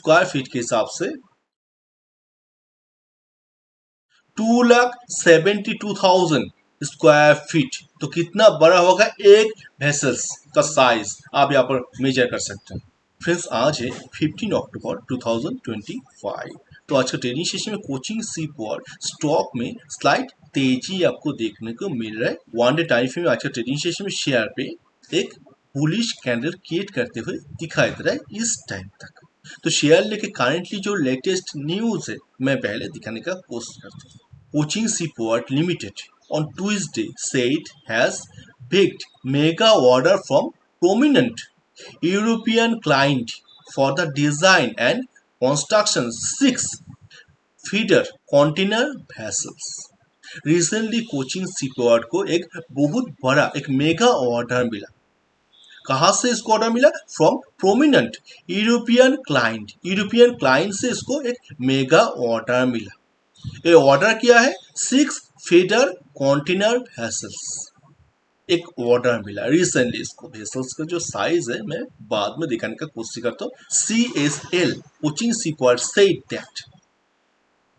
Square feet के हिसाब से 2,72,000 स्क्वायर फीट। तो कितना बड़ा होगा एक वेसल्स का साइज, आप यहाँ पर मेजर कर सकते हैं। फ्रेंड्स, आज है 15 अक्टूबर 2025। तो आज का ट्रेडिंग सेशन में कोचिंग सीपीओ स्टॉक में स्लाइड तेजी आपको देखने को मिल रहा है। वन डे टाइम फ्रेम में आज का ट्रेडिंग सेशन में शेयर पे एक बुलिश कैंडल क्रिएट करते हुए दिखाई दे रहा है इस टाइम तक। तो शेयर लेके करेंटली जो लेटेस्ट न्यूज है मैं पहले दिखाने का कोशिश करता हूँ। Coaching CPO limited on Tuesday said has picked mega order from prominent European client for the design and construction 6 feeder container vessels. Recently coaching सीपीओ को एक बहुत बड़ा एक मेगा ऑर्डर मिला। कहाँ से इसको ऑर्डर मिला? फ्रॉम प्रोमिनेंट यूरोपियन क्लाइंट से इसको एक मेगा ऑर्डर मिला। ये ऑर्डर क्या है? 6 फीडर कंटेनर वेसल्स एक ऑर्डर मिला रिसेंटली। इसको वेसल्स का जो साइज है मैं बाद में दिखाने का कोशिश करता हूँ। CSL coaching CPO said that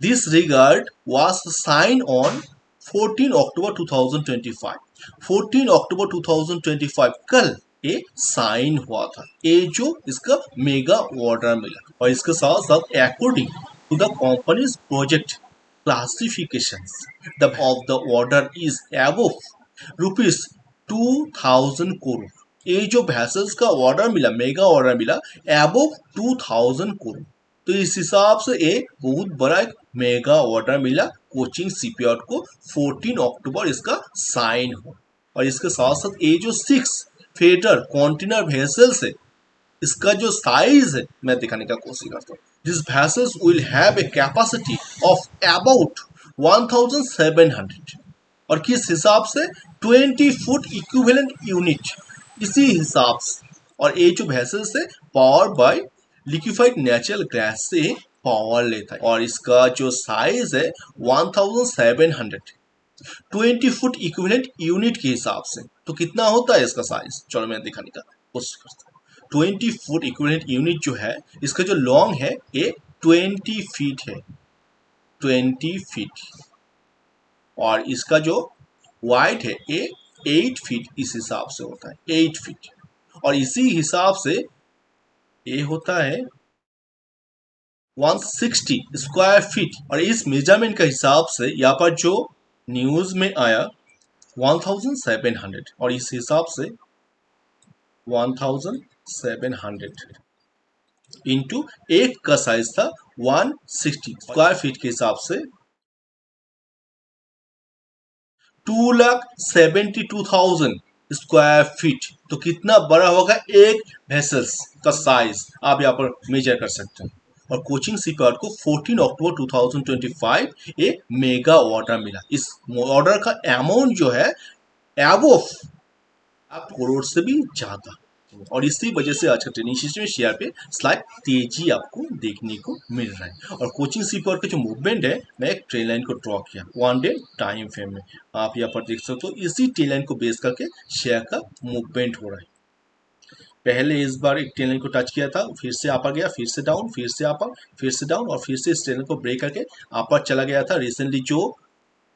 this regard was signed on 14 अक्टूबर 2025। 14 अक्टूबर 2025 कल ये साइन हुआ था, ये जो इसका मेगा ऑर्डर मिला। और इसके साथ साथ according to the company's project classifications, the of the order is above rupees 2000 crore. ये जो vessels का ऑर्डर मिला, मेगा ऑर्डर मिला above 2000 करोड़। तो इस हिसाब से ये बहुत बड़ा एक मेगा ऑर्डर मिला कोचिंग सीपीओ को। 14 अक्टूबर इसका साइन हो। और इसके साथ साथ ये जो 6 फेडर कंटेनर वेसल्स है इसका जो साइज है मैं दिखाने का कोशिश करता हूँ। These vessels will have a capacity of about 1700 और किस हिसाब से 20 फुट इक्विवेलेंट यूनिट इसी हिसाब से। और ये जो vessels है power bye liquefied natural gas से पावर लेता है। और इसका जो साइज है 1700 20 फुट इक्विवेलेंट यूनिट के हिसाब से। तो कितना होता है इसका साइज? चलो मैं दिखाने का कोशिश करता हूँ। 20 फुट इक्विवेलेंट यूनिट जो है इसका जो लॉन्ग है ये 20 फीट है, 20 फीट। और इसका जो वाइड है ये 8 फीट इस हिसाब से होता है, 8 फीट। और इसी हिसाब से ये होता है 160 स्क्वायर फीट। और इस मेजरमेंट का हिसाब से यहाँ पर जो न्यूज में आया 1700 और इस हिसाब से 1700 इंटू एक का साइज था 160 स्क्वायर फीट के हिसाब से 2,72,000 स्क्वायर फीट। तो कितना बड़ा होगा एक वेसल्स का साइज, आप यहाँ पर मेजर कर सकते हैं। और कोचिंग सीपीओ को 14 अक्टूबर 2025 ये मेगा ऑर्डर मिला। इस ऑर्डर का अमाउंट जो है एबोव करोड़ से भी ज्यादा। और इसी वजह से आज का ट्रेनिंग सेशन में शेयर पे स्लाइड तेजी आपको देखने को मिल रहा है। और कोचिंग सीपीओ का जो मूवमेंट है मैं एक ट्रेन लाइन को ड्रॉ किया वन डे टाइम फ्रेम में, आप यहाँ पर देख सकते हो। इसी ट्रेन लाइन को बेस करके शेयर का मूवमेंट हो रहा है। पहले इस बार एक ट्रेन लाइन को टच किया था, फिर से अपर गया, फिर से डाउन, फिर से अपर, फिर से डाउन, और फिर से इस ट्रेन को ब्रेक करके अपर चला गया था। रिसेंटली जो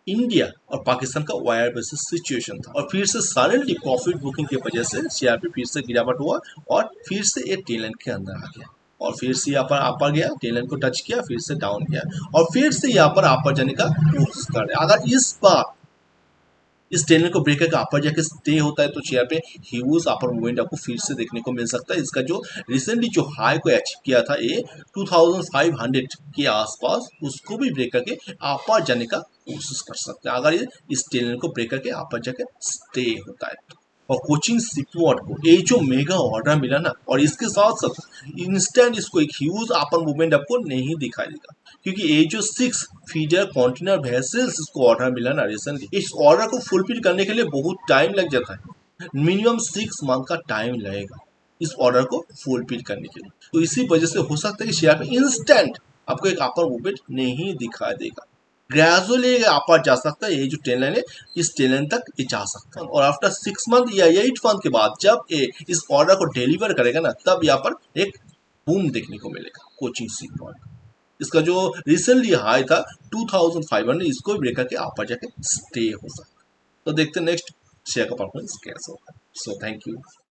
इंडिया और पाकिस्तान का वायर बेसिस सिचुएशन था, और फिर से सडनली प्रॉफिट बुकिंग की वजह से शेयर पे फिर से गिरावट हुआ और फिर से ये टेल लाइन के अंदर आ गया। और फिर से यहाँ पर अपर गया, टेल लाइन को टच किया, फिर से डाउन गया, और फिर से यहाँ पर अपर जाने का कोशिश कर रहा है। अगर इस बार इस टेल लाइन को ब्रेक करके अपर जाके स्टे होता है तो शेयर पे ह्यूज अपर मूवमेंट आपको फिर से देखने को मिल सकता है। इसका जो रिसेंटली जो हाई को अचीव किया था ये 2500 के आसपास, उसको भी ब्रेक करके अपर जाने का कोशिश कर सकते हैं अगर ये इस टेल लाइन को ब्रेक करके अपर जाके स्टे होता है तो। और कोचिंग सीपीओ को ये जो मेगा ऑर्डर मिला ना, और इसके साथ साथ इंस्टेंट इसको एक ह्यूज अपर मूवमेंट आपको नहीं दिखाई देगा, क्योंकि ये जो 6 फीडर कंटेनर वेसल्स इसको ऑर्डर मिला ना रिसेंटली, इस ऑर्डर को फुलफिल करने के लिए बहुत टाइम लग जाता है। मिनिमम 6 मंथ का टाइम लगेगा इस ऑर्डर को फुलफिल करने के लिए। तो इसी वजह से हो सकता है कि शेयर में इंस्टेंट आपको एक अपर मूवमेंट नहीं दिखाई देगा, ग्रेजुअली अपर जा सकता है। ये जो ट्रेन लाइन है इस ट्रेन लाइन तक ये जा सकता है, और आफ्टर 6 मंथ या 8 मंथ के बाद जब ये इस ऑर्डर को डिलीवर करेगा ना, तब यहाँ पर एक बूम देखने को मिलेगा कोचिंग सी पॉइंट। इसका जो रिसेंटली हाई था 2500, इसको ब्रेक करके आप जाके स्टे हो सकता है। तो देखते हैं नेक्स्ट शेयर का परफॉर्मेंस कैसा होगा। So thank you.